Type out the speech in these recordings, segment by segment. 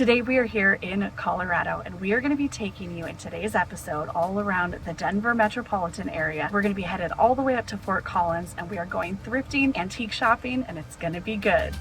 Today we are here in Colorado and we are going to be taking you in today's episode all around the Denver metropolitan area. We're going to be headed all the way up to Fort Collins and we are going thrifting, antique shopping, and it's going to be good.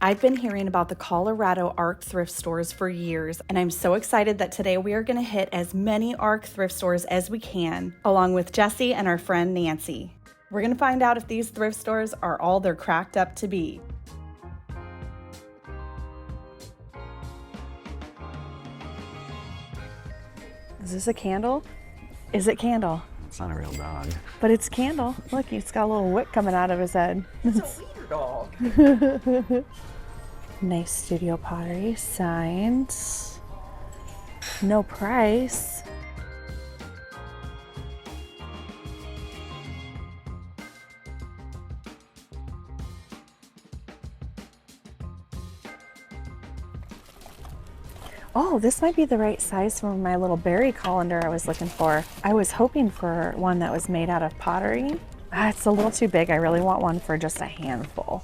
I've been hearing about the Colorado Arc Thrift stores for years, and I'm so excited that today we are going to hit as many Arc Thrift stores as we can, along with Jesse and our friend Nancy. We're going to find out if these thrift stores are all they're cracked up to be. Is this a candle? Is it candle? It's not a real dog. But it's candle. Look, he's got a little wick coming out of his head. It's a wiener dog. Nice studio pottery, signed, no price. Oh, this might be the right size for my little berry colander I was looking for. I was hoping for one that was made out of pottery. It's a little too big. I really want one for just a handful.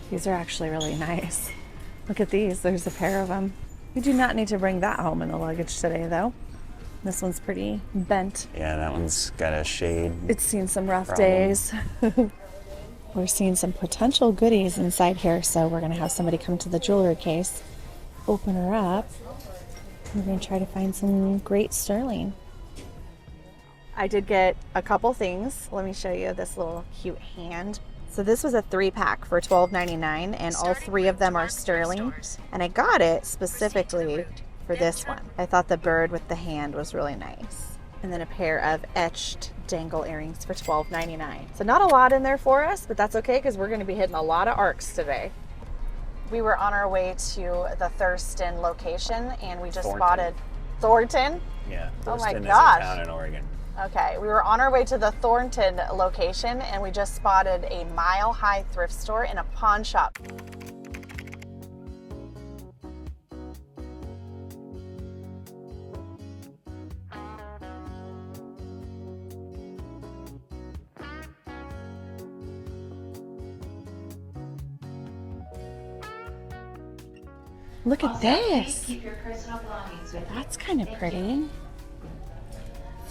These are actually really nice. Look at these, there's a pair of them. We do not need to bring that home in the luggage today though. This one's pretty bent. Yeah, that one's got a shade. It's seen some rough days. We're seeing some potential goodies inside here, so we're gonna have somebody come to the jewelry case, open her up. We're gonna try to find some great sterling. I did get a couple things. Let me show you this little cute hand. So this was a 3-pack for $12.99, and all 3 of them are sterling. And I got it specifically for this one. I thought the bird with the hand was really nice. And then a pair of etched dangle earrings for $12.99. So not a lot in there for us, but that's okay because we're going to be hitting a lot of arcs today. We were on our way to the Thurston location, and we just spotted Thornton. Yeah, Oh my Thurston gosh. is a town in Oregon. Okay, we were on our way to the Thornton location and we just spotted a mile-high thrift store and a pawn shop. Look at this. Keep your personal belongings with you. That's kind of pretty.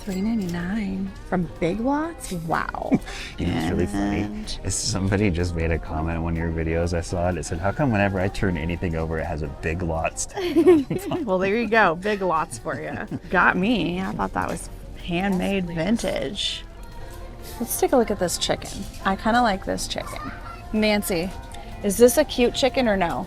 $3.99 from Big Lots? Wow. You know, it's really funny. Is somebody just made a comment on one of your videos. I saw it. It said, how come whenever I turn anything over, it has a Big Lots tag? Well, there you go. Big Lots for you. Got me. I thought that was handmade vintage. Let's take a look at this chicken. I kind of like this chicken. Nancy, is this a cute chicken or no?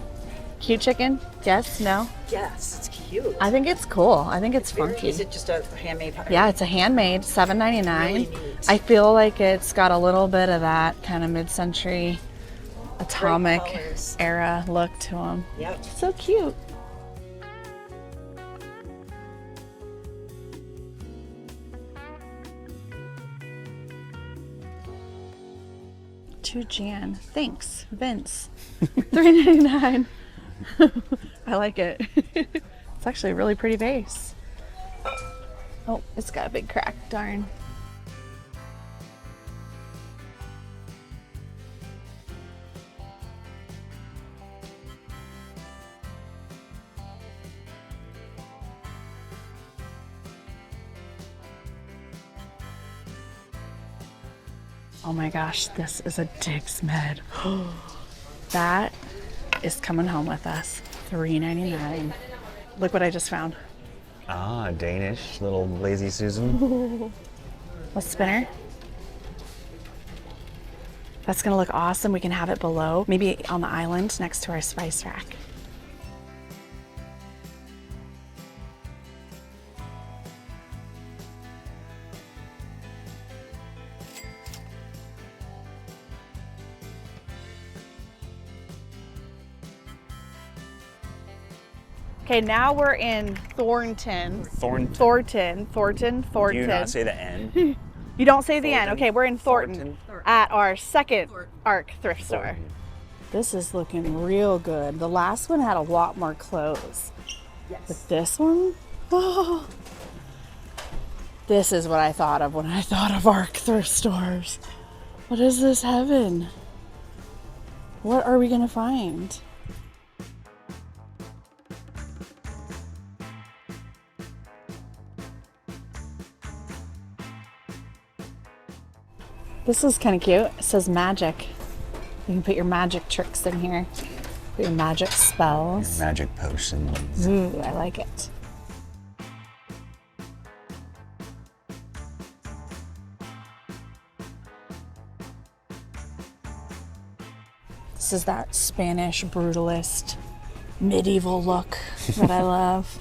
Cute chicken? Yes? No? Yes, it's cute. I think it's cool. I think it's funky. Is it just a handmade? Yeah, it's a handmade, $7.99. Really neat. I feel like it's got a little bit of that kind of mid-century atomic colors. era look to them. Yep. So cute. To Jan. Thanks, Vince. $3.99. I like it. It's actually a really pretty vase. Oh, it's got a big crack. Darn. Oh my gosh, this is a Dick's Med. That is coming home with us. $3.99. Look what I just found. Ah, Danish, little lazy Susan. A spinner. That's gonna look awesome. We can have it below, maybe on the island next to our spice rack. Okay, now we're in Thornton. Thornton. Thornton. Do you not say the N? You don't say the Thornton? end. Okay, we're in Thornton, at our second Arc thrift store. Thornton. This is looking real good. The last one had a lot more clothes. Yes. But this one, oh, this is what I thought of when I thought of Arc thrift stores. What is this heaven? What are we gonna find? This is kind of cute. It says magic. You can put your magic tricks in here. Put your magic spells. Magic potions. Ooh, I like it. This is that Spanish brutalist medieval look that I love.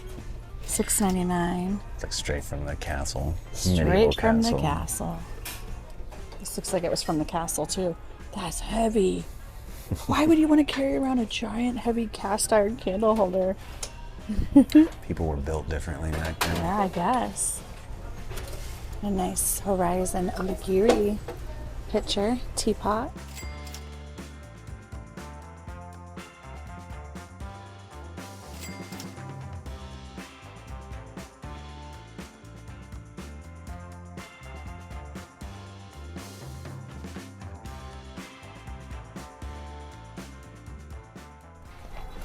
$6.99. It's like straight from the castle. Straight from the castle. This looks like it was from the castle too. That's heavy. Why would you want to carry around a giant heavy cast iron candle holder? People were built differently back then. Yeah, I guess. A nice Horizon Onigiri pitcher, teapot.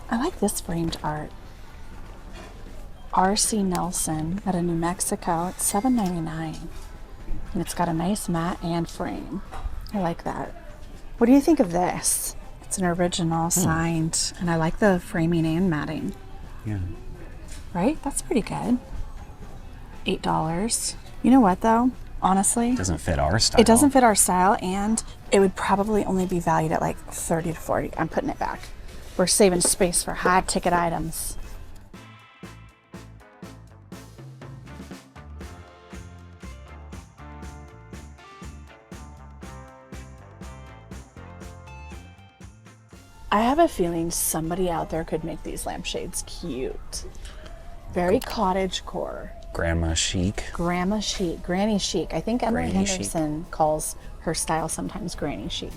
I like this framed art. R.C. Nelson out of New Mexico. It's $7.99. And it's got a nice mat and frame. I like that. What do you think of this? It's an original signed, and I like the framing and matting. Yeah. Right? That's pretty good. $8. You know what though? Honestly, It doesn't fit our style. it doesn't fit our style, and it would probably only be valued at like 30 to 40. I'm putting it back. We're saving space for high ticket items. I have a feeling somebody out there could make these lampshades cute. Very cottage core. Grandma chic. Grandma chic, granny chic. I think Emily Granny chic. Henderson calls her style sometimes granny chic.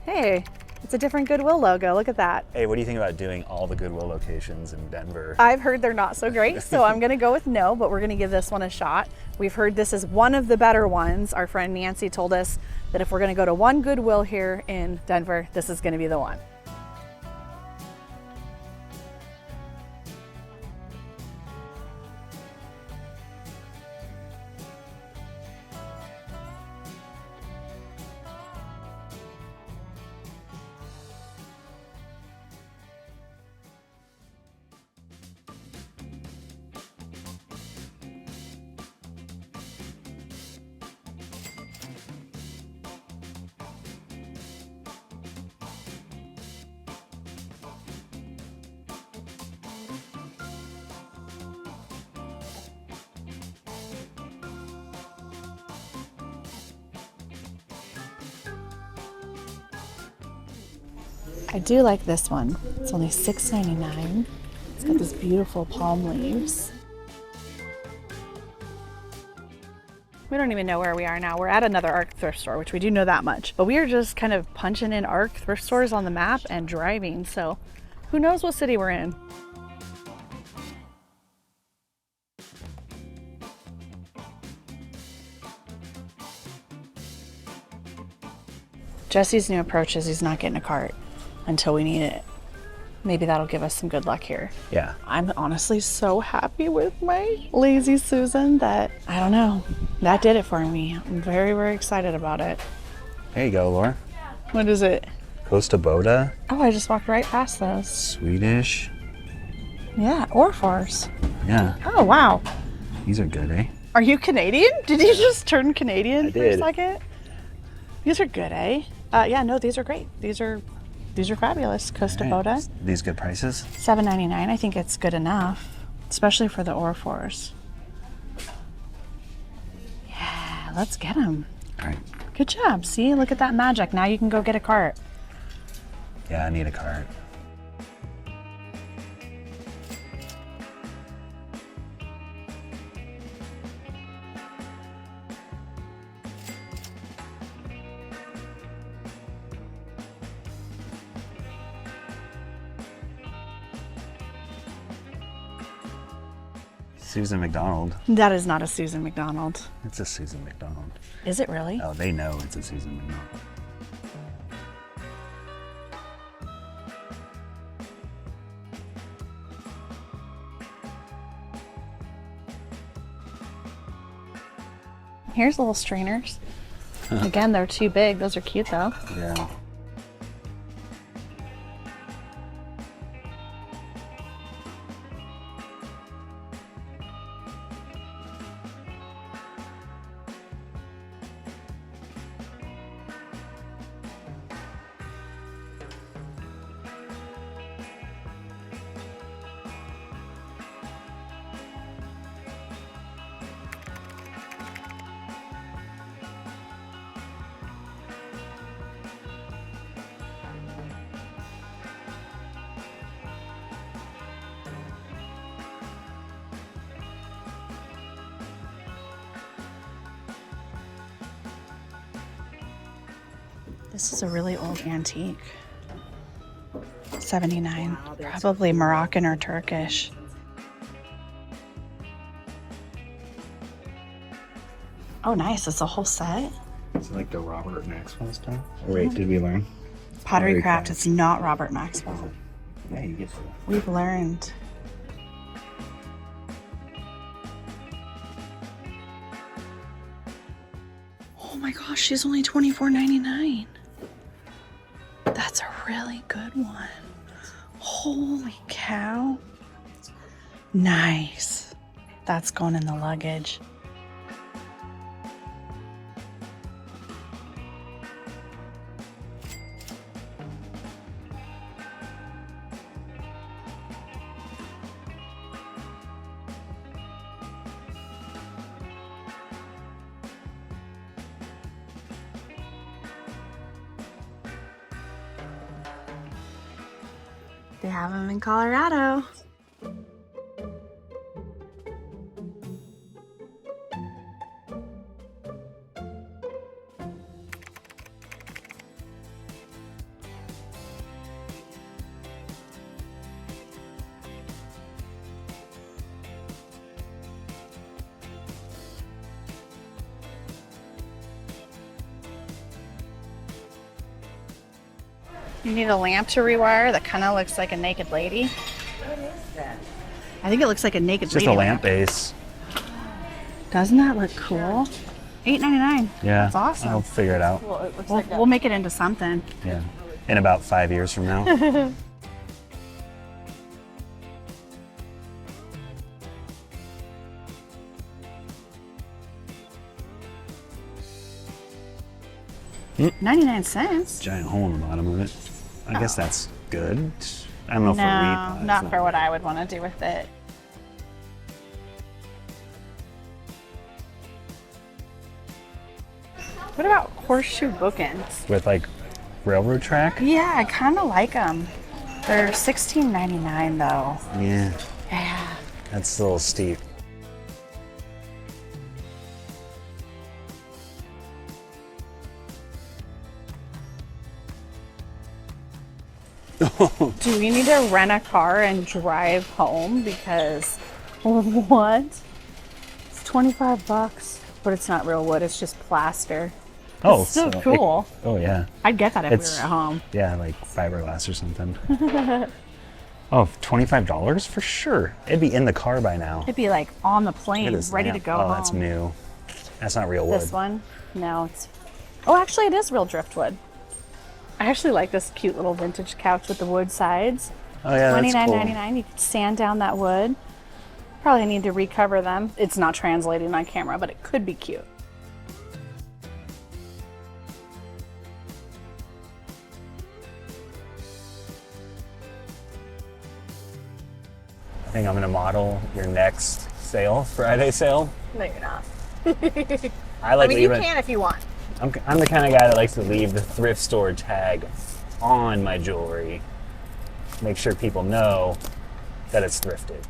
Hey, it's a different Goodwill logo. Look at that. Hey, what do you think about doing all the Goodwill locations in Denver? I've heard they're not so great, so I'm gonna go with no, but we're gonna give this one a shot. We've heard this is one of the better ones. Our friend Nancy told us that if we're gonna go to one Goodwill here in Denver, this is gonna be the one. I do like this one. It's only $6.99. It's got these beautiful palm leaves. We don't even know where we are now. We're at another Arc thrift store, which we do know that much. But we are just kind of punching in Arc thrift stores on the map and driving. So who knows what city we're in. Jesse's new approach is he's not getting a cart until we need it. maybe that'll give us some good luck here. Yeah. I'm honestly so happy with my Lazy Susan that, I don't know, that did it for me. I'm very, very excited about it. There you go, Laura. What is it? Costa Boda. Oh, I just walked right past those. Swedish. Yeah, Orfors. Yeah. Oh, wow. These are good, eh? Are you Canadian? Did you just turn Canadian I for a did. second? These are good, eh? Yeah, no, these are great. These are fabulous. Costa All right. Boda. These good prices? $7.99. I think it's good enough, especially for the Orfors. Yeah, let's get them. All right. Good job. See, look at that magic. Now you can go get a cart. Yeah, I need a cart. Susan McDonald. That is not a Susan McDonald. It's a Susan McDonald. Is it really? Oh, they know it's a Susan McDonald. Here's little strainers. Again, they're too big. Those are cute though. Yeah. This is a really old antique. 79. Probably Moroccan or Turkish. Oh, nice. It's a whole set. Is it like the Robert Maxwell stuff? Oh, wait, did we learn? Pottery Craft. It's not Robert Maxwell. Yeah, you get to. We've learned. Oh my gosh, she's only $24.99. That's a really good one. Holy cow. Nice. That's going in the luggage. They have them in Colorado. You need a lamp to rewire that kind of looks like a naked lady. What is that? I think it looks like a naked Just lady. a lamp base. Doesn't that look cool? $8.99. Yeah. That's awesome. I'll figure it out. Well, it looks We'll, like a we'll make it into something. Yeah. In about 5 years from now. $0.99. Giant hole in the bottom of it. I guess that's good. I don't know No, for weed. not for what I would want to do with it. What about horseshoe bookends? With like railroad track? Yeah, I kind of like them. They're $16.99 though. Yeah. Yeah. That's a little steep. Do we need to rent a car and drive home? Because what? It's $25, but it's not real wood. It's just plaster. Oh, It's so so cool. oh yeah. I'd get that if we It's- were at home. Yeah, like fiberglass or something. Oh, $25 for sure. It'd be in the car by now. It'd be like on the Look at plane, this ready to lamp. go Oh, home. that's new. That's not real wood. This one? No, it's... Oh, actually it is real driftwood. I actually like this cute little vintage couch with the wood sides. Oh yeah, that's cool. $29.99. You could sand down that wood. Probably need to recover them. It's not translating on camera, but it could be cute. I think I'm gonna model your next sale, Friday sale. No, you're not. I like I mean, you leaving. can if you want. I'm the kind of guy that likes to leave the thrift store tag on my jewelry. Make sure people know that it's thrifted.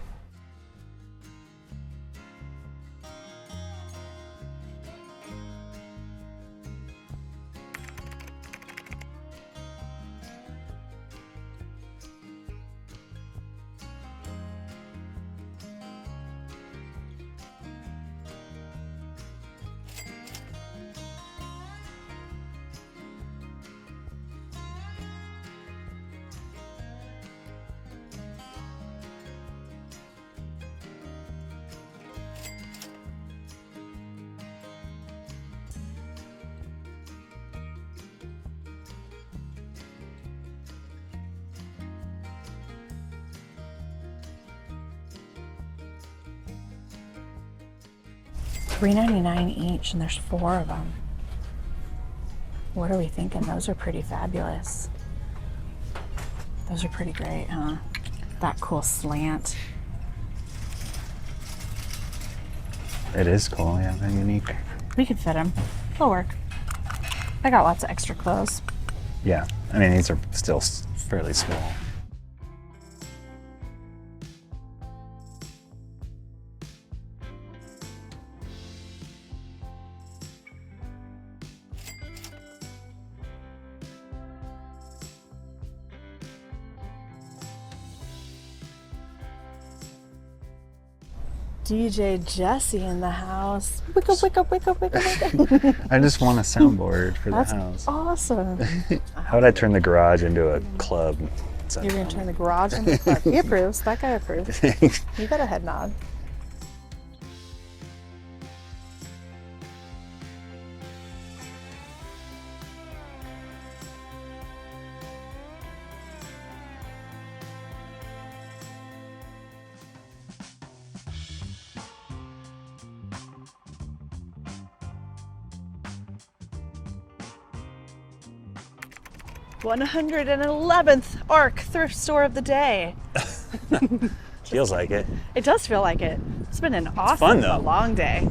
$3.99 each, and there's 4 of them. What are we thinking? Those are pretty fabulous. Those are pretty great, huh? That cool slant. It is cool, yeah, very unique. We could fit them. It'll work. I got lots of extra clothes. Yeah, I mean, these are still fairly small. DJ Jesse in the house. Wicka, wicka, wicka, wicka, wicka. I just want a soundboard for the That's house. awesome. How would I turn the garage into a club? You're going to turn the garage into a club. He approves. That guy approves. You got a head nod. $111th ARC thrift store of the day. Feels like it. It does feel like it. It's been an awesome, fun, though. long day.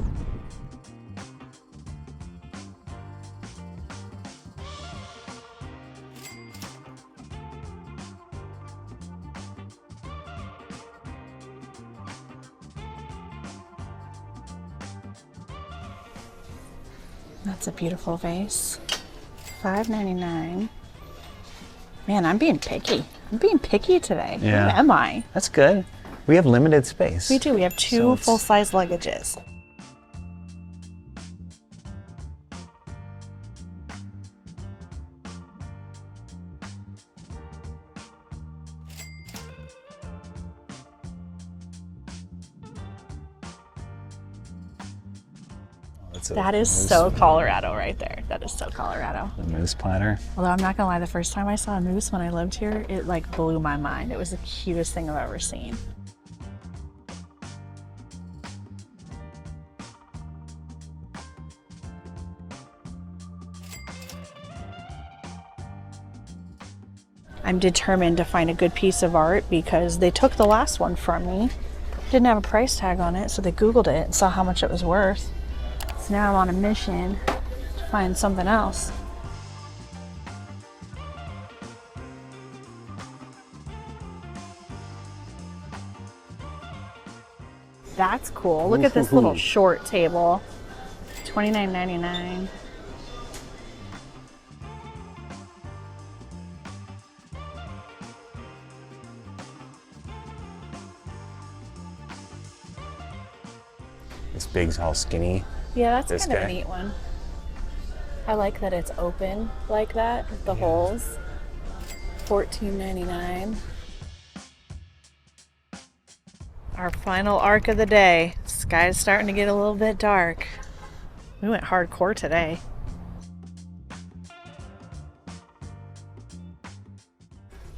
That's a beautiful vase. $5.99. Man, I'm being picky. I'm being picky today. Yeah. Who am I? That's good. We have limited space. We do. We have 2 So it's- full-size luggages. That is so Colorado right there. That is so Colorado. The moose platter. Although I'm not gonna lie, the first time I saw a moose when I lived here, it like blew my mind. It was the cutest thing I've ever seen. I'm determined to find a good piece of art because they took the last one from me. Didn't have a price tag on it, so they Googled it and saw how much it was worth. So now I'm on a mission to find something else. That's cool. Look at this little short table. $29.99. This big's all skinny. Yeah, that's This kind of guy. a neat one. I like that it's open like that, with the holes. $14.99. Our final arc of the day. Sky's starting to get a little bit dark. We went hardcore today.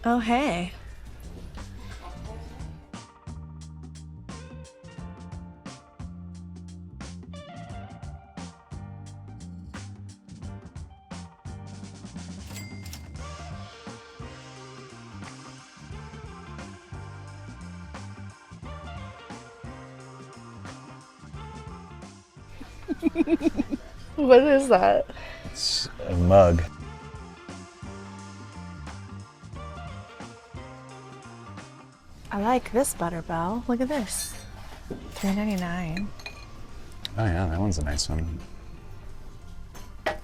Oh, hey. What is that? It's a mug. I like this butter bell. Look at this. $3.99. Oh yeah, that one's a nice one. I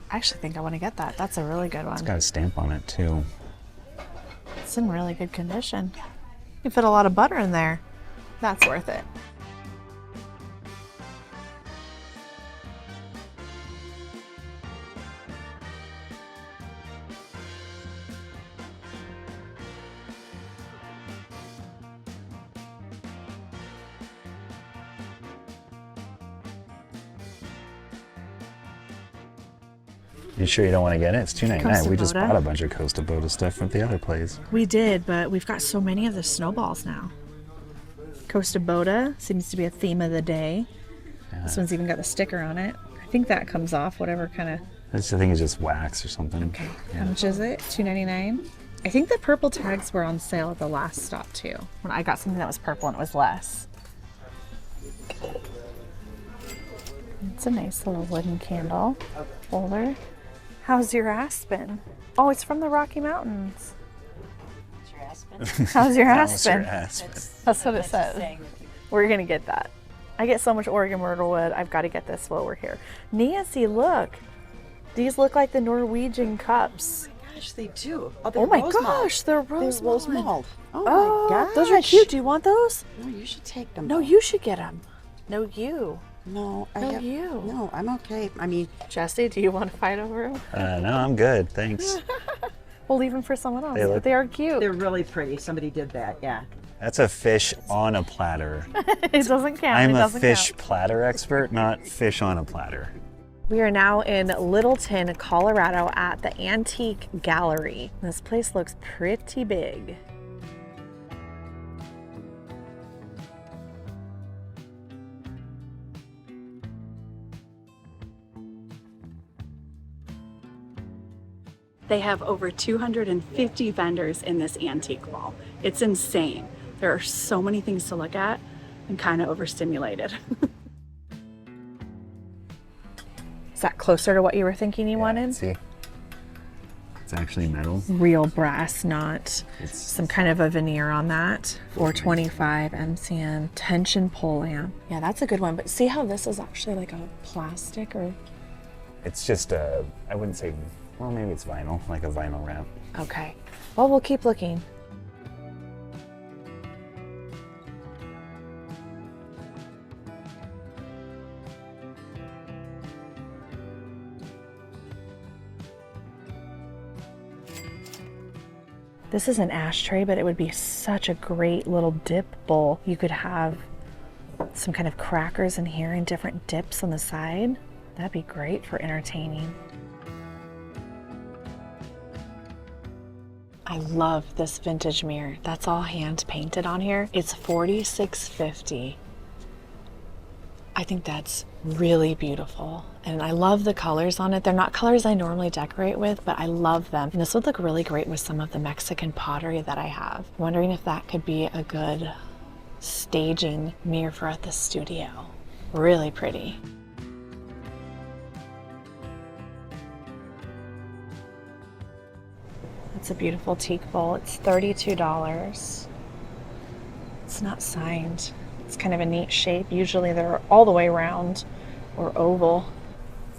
actually think I want to get that. That's a really good one. It's got a stamp on it too. It's in really good condition. You fit a lot of butter in there. That's worth it. You sure you don't want to get it? It's $2.99. We just Costa bought a bunch of Costa Boda stuff from the other place. We did, but we've got so many of the snowballs now. Costa Boda seems to be a theme of the day. Yeah. This one's even got the sticker on it. I think that comes off whatever kind of... I think it's just wax or something. Okay. Yeah. How much is it? $2.99? I think the purple tags were on sale at the last stop too. When I got something that was purple and it was less. It's a nice little wooden candle holder. How's your aspen? Oh, it's from the Rocky Mountains. Your aspen. How's your How's your aspen? aspen? That's what it says. Saying. We're gonna get that. I get so much Oregon myrtle wood. I've got to get this while we're here. Nancy, look. These look like the Norwegian cups. Gosh, they do. Oh my gosh, they're rose rose mold. mold. Oh, Oh, my gosh. those are cute. Do you want those? No, you should take them. No, you should get them. No, you. No, No, you. No, I'm okay. I mean, Jesse, do you want to fight over them? No, I'm good. Thanks. We'll leave them for someone else. They look- They are cute. they're really pretty. Somebody did that. Yeah. That's a fish on a platter. It doesn't count. I'm it a doesn't fish count. platter expert, not fish on a platter. We are now in Littleton, Colorado at the Antique Gallery. This place looks pretty big. They have over 250 vendors in this antique mall. It's insane. There are so many things to look at. I'm kind of overstimulated. Is that closer to what you were thinking you wanted? See? It's actually metal. Real brass, not It's some kind of a veneer on that. 425 MCM tension pole lamp. Yeah, that's a good one. But see how this is actually like a plastic or... It's just a, I wouldn't say, well, maybe it's vinyl, like a vinyl wrap. Okay. Well, we'll keep looking. This is an ashtray, but it would be such a great little dip bowl. You could have some kind of crackers in here and different dips on the side. That'd be great for entertaining. I love this vintage mirror. That's all hand painted on here. It's $46.50. I think that's really beautiful. And I love the colors on it. They're not colors I normally decorate with, but I love them. And this would look really great with some of the Mexican pottery that I have. I'm wondering if that could be a good staging mirror for at the studio. Really pretty. It's a beautiful teak bowl. It's $32. It's not signed. It's kind of a neat shape. Usually they're all the way round or oval.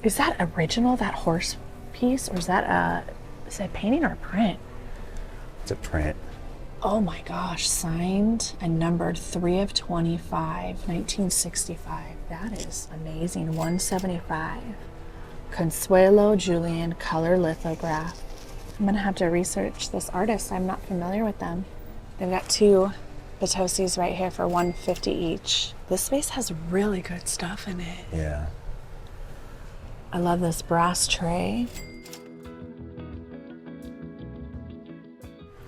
Is that original, that horse piece? Or is that a painting or a print? It's a print. Oh my gosh, signed and numbered 3 of 25, 1965. That is amazing. 175. Consuelo Julian color lithograph. I'm gonna have to research this artist. I'm not familiar with them. They've got 2 Potosi's right here for $150 each. This space has really good stuff in it. Yeah. I love this brass tray.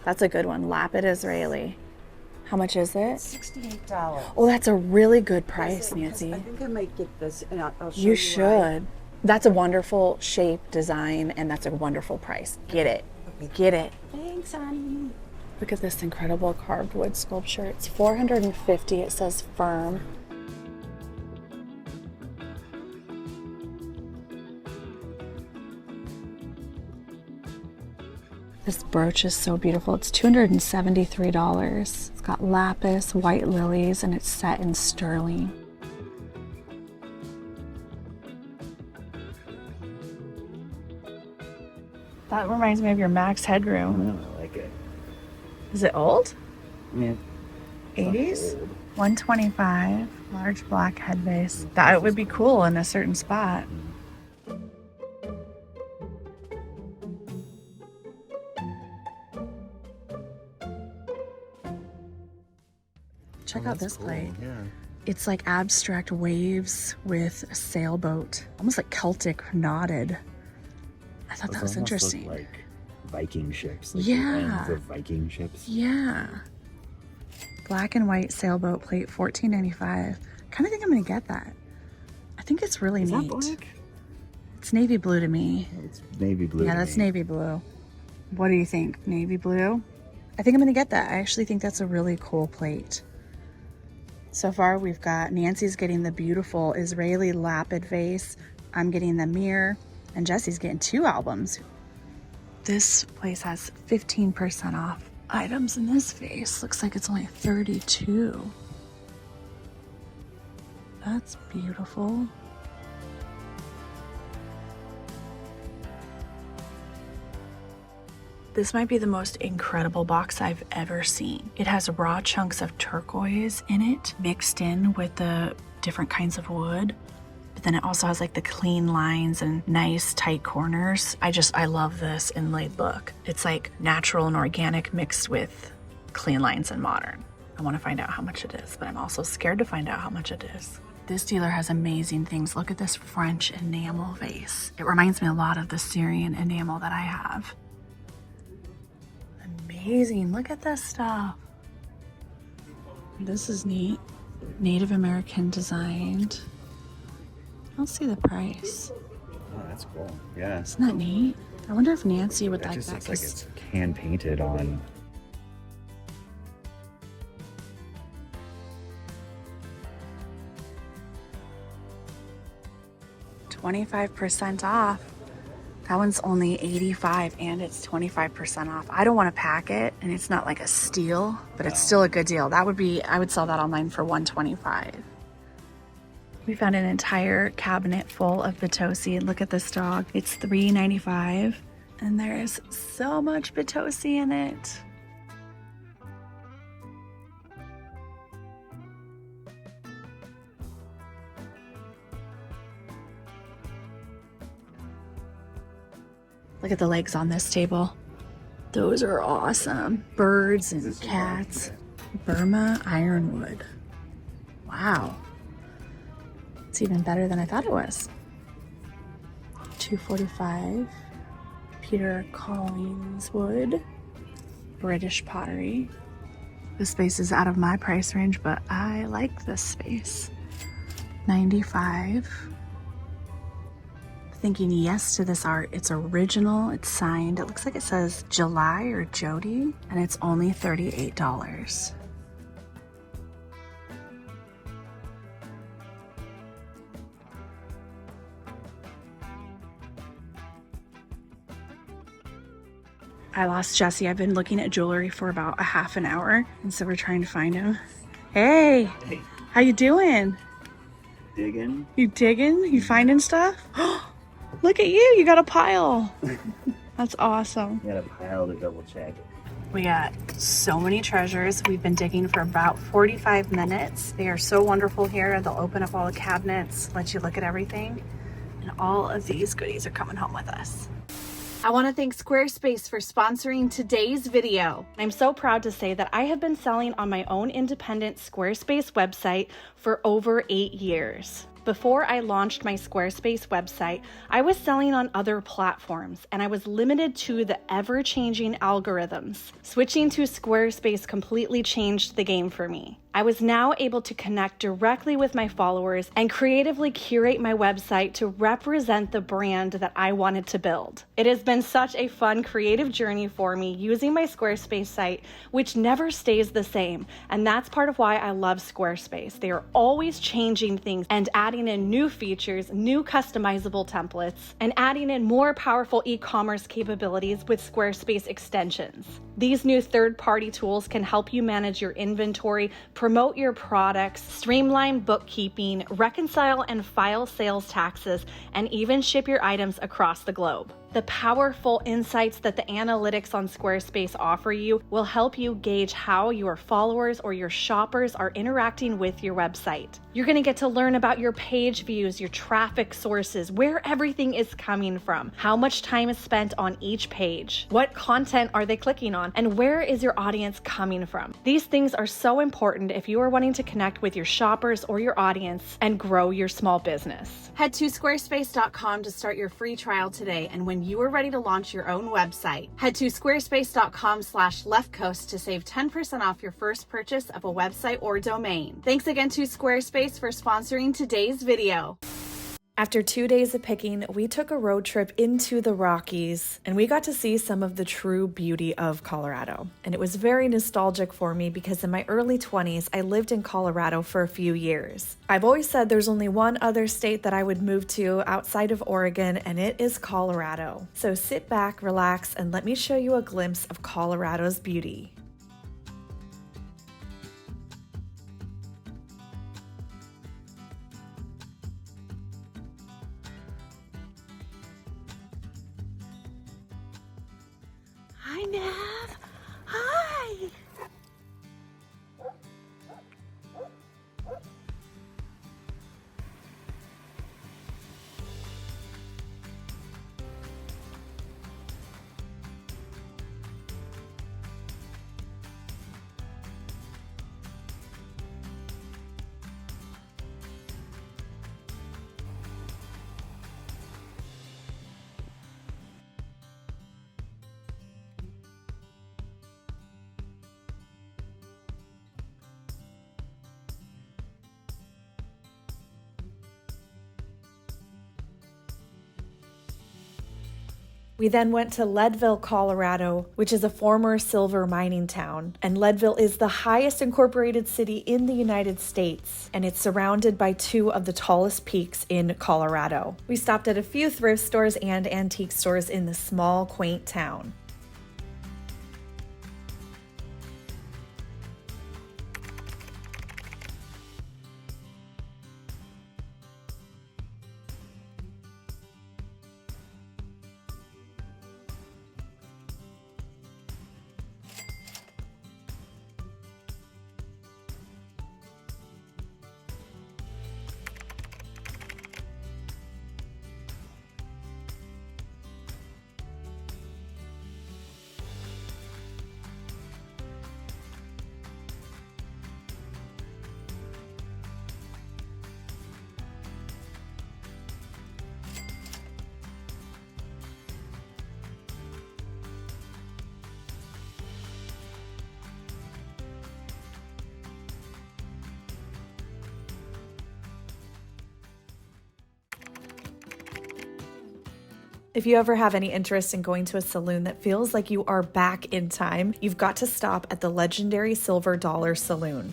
That's a good one. Lapid Israeli. How much is it? $68. Oh, that's a really good price, Nancy. I think I might get this, and I'll show you. You why. should. That's a wonderful shape, design, and that's a wonderful price. Get it. Get it. Thanks, honey. Look at this incredible carved wood sculpture. It's $450. It says firm. This brooch is so beautiful. It's $273. It's got lapis, white lilies, and it's set in sterling. That reminds me of your Max Headroom. I like it. Is it old? Yeah. 80s? 125, large black head base. That would be cool in a certain spot. Check out this plate. Yeah. It's like abstract waves with a sailboat, almost like Celtic knotted. I thought that was interesting. Like Viking ships. Like Yeah. The ends of Viking ships. Yeah. Black and white sailboat plate, $14.95. Kind of think I'm gonna get that. I think it's really Is neat. that black? It's navy blue to me. It's navy blue. Yeah, to that's me. navy blue. What do you think? Navy blue? I think I'm gonna get that. I actually think that's a really cool plate. So far, we've got Nancy's getting the beautiful Israeli lapid vase. I'm getting the mirror, and Jesse's getting 2 albums. This place has 15% off items in this vase. Looks like it's only 32. That's beautiful. This might be the most incredible box I've ever seen. It has raw chunks of turquoise in it, mixed in with the different kinds of wood. But then it also has like the clean lines and nice tight corners. I love this inlaid look. It's like natural and organic mixed with clean lines and modern. I want to find out how much it is, but I'm also scared to find out how much it is. This dealer has amazing things. Look at this French enamel vase. It reminds me a lot of the Syrian enamel that I have. Amazing. Look at this stuff. This is neat. Native American designed. I don't see the price. Oh, that's cool. Yeah. Isn't that neat? I wonder if Nancy would That like just that. looks like 'Cause it's hand painted on. $25% off. That one's only $85 and it's 25% off. I don't want to pack it, and it's not like a steal, but it's still a good deal. That would be, I would sell that online for $125. We found an entire cabinet full of Potosi. Look at this dog. It's $3.95, and there is so much Potosi in it. Look at the legs on this table. Those are awesome. Birds and cats. Burma ironwood. Wow. It's even better than I thought it was. $245. Peter Collins wood. British pottery. This space is out of my price range, but I like this space. $95. Thinking yes to this art. It's original, it's signed. It looks like it says July or Jody, and it's only $38. I lost Jesse. I've been looking at jewelry for about a half an hour, and so we're trying to find him. Hey, Hey. How you doing? Digging. You digging? You finding stuff? Look at you, you got a pile. That's awesome. Got a pile to double check. We got so many treasures. We've been digging for about 45 minutes. They are so wonderful here. They'll open up all the cabinets, let you look at everything. And all of these goodies are coming home with us. I want to thank Squarespace for sponsoring today's video. I'm so proud to say that I have been selling on my own independent Squarespace website for over 8 years. Before I launched my Squarespace website, I was selling on other platforms and I was limited to the ever-changing algorithms. Switching to Squarespace completely changed the game for me. I was now able to connect directly with my followers and creatively curate my website to represent the brand that I wanted to build. It has been such a fun, creative journey for me using my Squarespace site, which never stays the same. And that's part of why I love Squarespace. They are always changing things and adding in new features, new customizable templates, and adding in more powerful e-commerce capabilities with Squarespace extensions. These new third-party tools can help you manage your inventory, promote your products, streamline bookkeeping, reconcile and file sales taxes, and even ship your items across the globe. The powerful insights that the analytics on Squarespace offer you will help you gauge how your followers or your shoppers are interacting with your website. You're going to get to learn about your page views, your traffic sources, where everything is coming from, how much time is spent on each page, what content are they clicking on, and where is your audience coming from. These things are so important if you are wanting to connect with your shoppers or your audience and grow your small business. Head to squarespace.com to start your free trial today, and when you are ready to launch your own website, head to squarespace.com/leftcoast to save 10% off your first purchase of a website or domain. Thanks again to Squarespace for sponsoring today's video. After 2 days of picking, we took a road trip into the Rockies and we got to see some of the true beauty of Colorado. And it was very nostalgic for me because in my early 20s, I lived in Colorado for a few years. I've always said there's only one other state that I would move to outside of Oregon, and it is Colorado. So sit back, relax, and let me show you a glimpse of Colorado's beauty. Hi, Nav. Hi. We then went to Leadville, Colorado, which is a former silver mining town. And Leadville is the highest incorporated city in the United States, and it's surrounded by two of the tallest peaks in Colorado. We stopped at a few thrift stores and antique stores in the small, quaint town. If you ever have any interest in going to a saloon that feels like you are back in time, you've got to stop at the legendary Silver Dollar Saloon.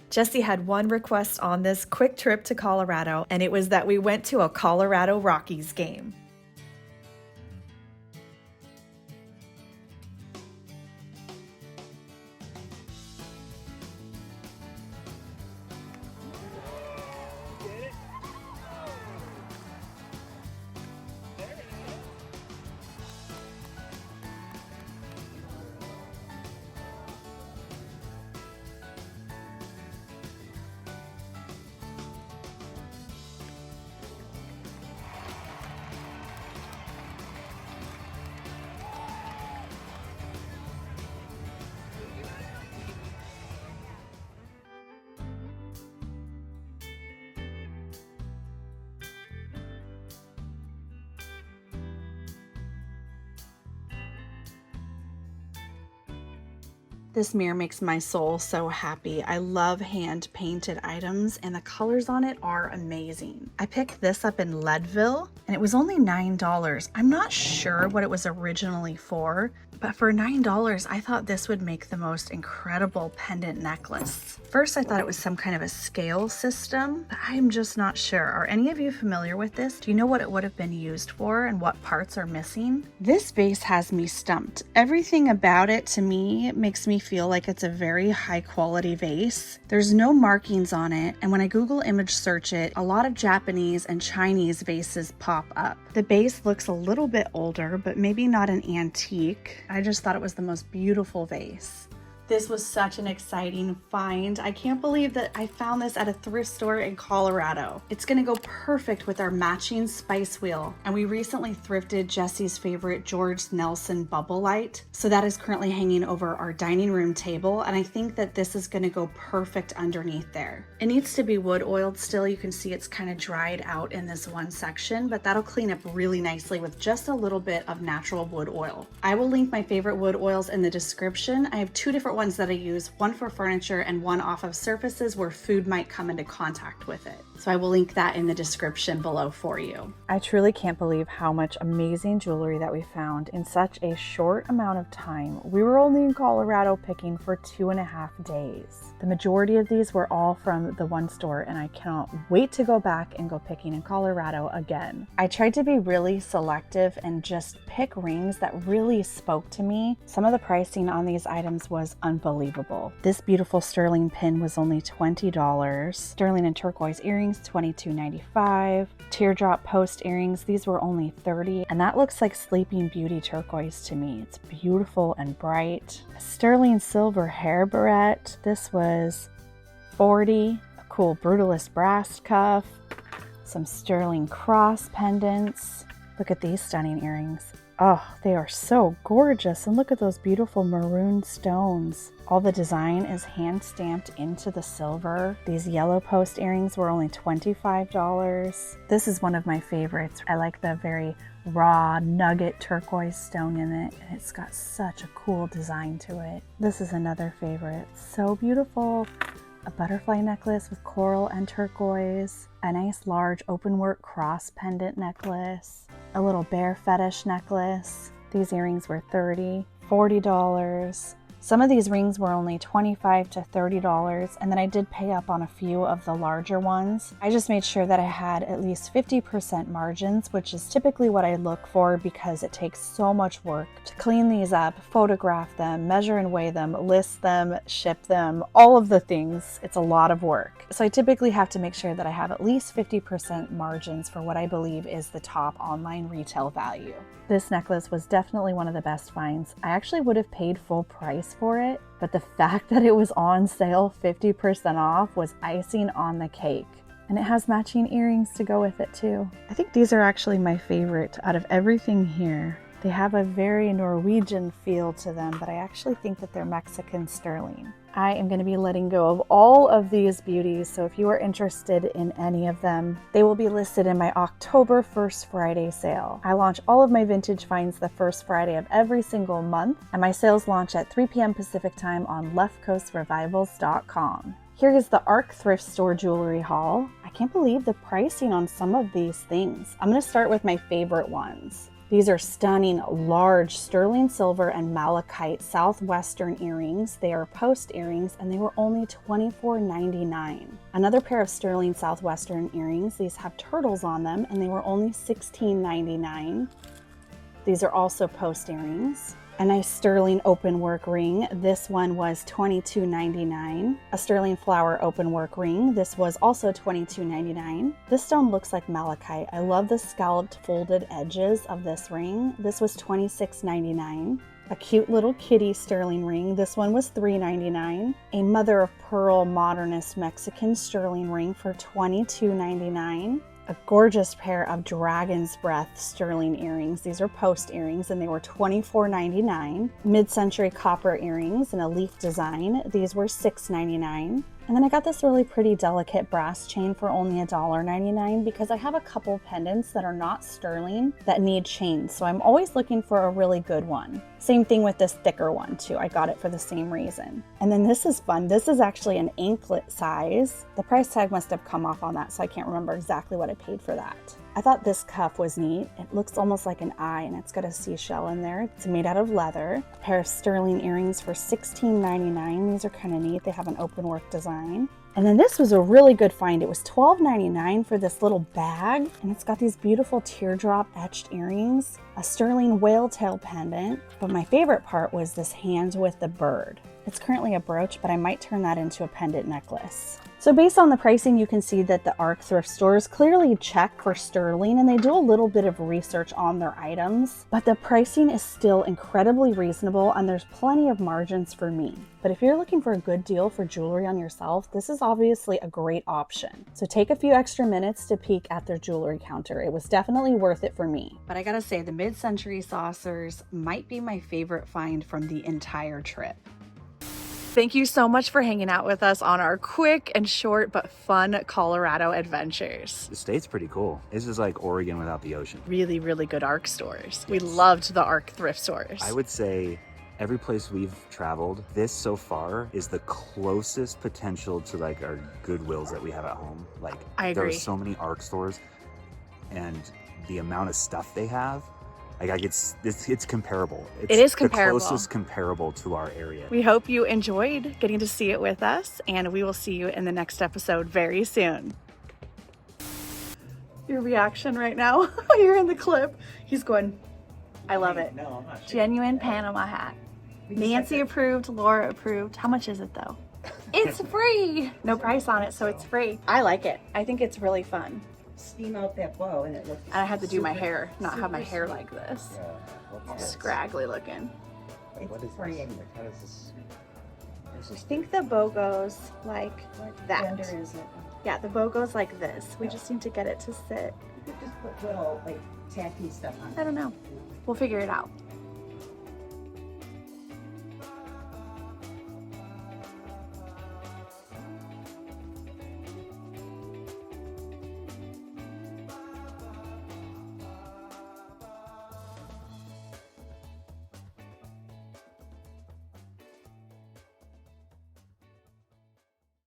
Jesse had one request on this quick trip to Colorado, and it was that we went to a Colorado Rockies game. This mirror makes my soul so happy. I love hand painted items and the colors on it are amazing. I picked this up in Leadville and it was only $9. I'm not sure what it was originally for, but for $9, I thought this would make the most incredible pendant necklace. First, I thought it was some kind of a scale system, but I'm just not sure. Are any of you familiar with this? Do you know what it would have been used for and what parts are missing? This vase has me stumped. Everything about it to me makes me feel like it's a very high quality vase. There's no markings on it, and when I Google image search it, a lot of Japanese and Chinese vases pop up. The base looks a little bit older, but maybe not an antique. I just thought it was the most beautiful vase. This was such an exciting find. I can't believe that I found this at a thrift store in Colorado. It's gonna go perfect with our matching spice wheel. And we recently thrifted Jesse's favorite George Nelson bubble light. So that is currently hanging over our dining room table. And I think that this is gonna go perfect underneath there. It needs to be wood oiled still. You can see it's kind of dried out in this one section, but that'll clean up really nicely with just a little bit of natural wood oil. I will link my favorite wood oils in the description. I have two different ones that I use, one for furniture and one off of surfaces where food might come into contact with it. So I will link that in the description below for you. I truly can't believe how much amazing jewelry that we found in such a short amount of time. We were only in Colorado picking for 2.5 days. The majority of these were all from the one store, and I cannot wait to go back and go picking in Colorado again. I tried to be really selective and just pick rings that really spoke to me. Some of the pricing on these items was unbelievable. This beautiful sterling pin was only $20. Sterling and turquoise earrings, $22.95. Teardrop post earrings, these were only $30. And that looks like Sleeping Beauty turquoise to me. It's beautiful and bright. A sterling silver hair barrette, this was $40. A cool brutalist brass cuff. Some sterling cross pendants. Look at these stunning earrings. Oh, they are so gorgeous. And look at those beautiful maroon stones. All the design is hand stamped into the silver. These yellow post earrings were only $25. This is one of my favorites. I like the very raw nugget turquoise stone in it. And it's got such a cool design to it. This is another favorite. So beautiful. A butterfly necklace with coral and turquoise. A nice large open work cross pendant necklace. A little bear fetish necklace. These earrings were $30, $40. Some of these rings were only $25 to $30, and then I did pay up on a few of the larger ones. I just made sure that I had at least 50% margins, which is typically what I look for because it takes so much work to clean these up, photograph them, measure and weigh them, list them, ship them, all of the things. It's a lot of work. So I typically have to make sure that I have at least 50% margins for what I believe is the top online retail value. This necklace was definitely one of the best finds. I actually would have paid full price for it, but the fact that it was on sale 50% off was icing on the cake. And it has matching earrings to go with it too. I think these are actually my favorite out of everything here. They have a very Norwegian feel to them, but I actually think that they're Mexican sterling. I am going to be letting go of all of these beauties, so if you are interested in any of them, they will be listed in my October 1st Friday sale. I launch all of my vintage finds the first Friday of every single month, and my sales launch at 3 p.m. Pacific time on leftcoastrevivals.com. Here is the Arc Thrift Store jewelry haul. I can't believe the pricing on some of these things. I'm going to start with my favorite ones. These are stunning, large sterling silver and malachite southwestern earrings. They are post earrings and they were only $24.99. Another pair of sterling southwestern earrings. These have turtles on them and they were only $16.99. These are also post earrings. A nice sterling open work ring. This one was $22.99. A sterling flower open work ring. This was also $22.99. This stone looks like malachite. I love the scalloped folded edges of this ring. This was $26.99. A cute little kitty sterling ring. This one was $3.99. A mother of pearl modernist Mexican sterling ring for $22.99. A gorgeous pair of Dragon's Breath sterling earrings. These are post earrings and they were $24.99. Mid-century copper earrings in a leaf design. These were $6.99. And then I got this really pretty delicate brass chain for only $1.99 because I have a couple pendants that are not sterling that need chains. So I'm always looking for a really good one. Same thing with this thicker one too. I got it for the same reason. And then this is fun. This is actually an anklet size. The price tag must have come off on that, so I can't remember exactly what I paid for that. I thought this cuff was neat. It looks almost like an eye and it's got a seashell in there. It's made out of leather. A pair of sterling earrings for $16.99. These are kind of neat. They have an open work design. And then this was a really good find. It was $12.99 for this little bag, and it's got these beautiful teardrop etched earrings, a sterling whale tail pendant, but my favorite part was this hand with the bird. It's currently a brooch, but I might turn that into a pendant necklace. So based on the pricing, you can see that the Arc thrift stores clearly check for sterling and they do a little bit of research on their items, but the pricing is still incredibly reasonable and there's plenty of margins for me. But if you're looking for a good deal for jewelry on yourself, this is obviously a great option. So take a few extra minutes to peek at their jewelry counter. It was definitely worth it for me. But I gotta say, the mid-century saucers might be my favorite find from the entire trip. Thank you so much for hanging out with us on our quick and short but fun Colorado adventures. The state's pretty cool. This is like Oregon without the ocean. Really, really good ARC stores. We loved the ARC thrift stores. I would say every place we've traveled, this so far is the closest potential to like our Goodwills that we have at home. Like, I agree. There are so many ARC stores and the amount of stuff they have, like it's comparable. It is comparable. The closest comparable to our area. We hope you enjoyed getting to see it with us, and we will see you in the next episode very soon. Your reaction right now, you're in the clip. He's going, I love it. No, I'm not sure. Genuine Panama hat. Nancy approved, Laura approved. How much is it though? It's free. No price on it, so it's free. I like it. I think it's really fun. Steam out that bow and it looks. And I had to do my hair, not have my hair like this. Yeah. Scraggly looking. It's free. How does this? I think the bow goes like that. Gender is it? Yeah, the bow goes like this. We just need to get it to sit. You could just put little like tacky stuff on. I don't know. We'll figure it out.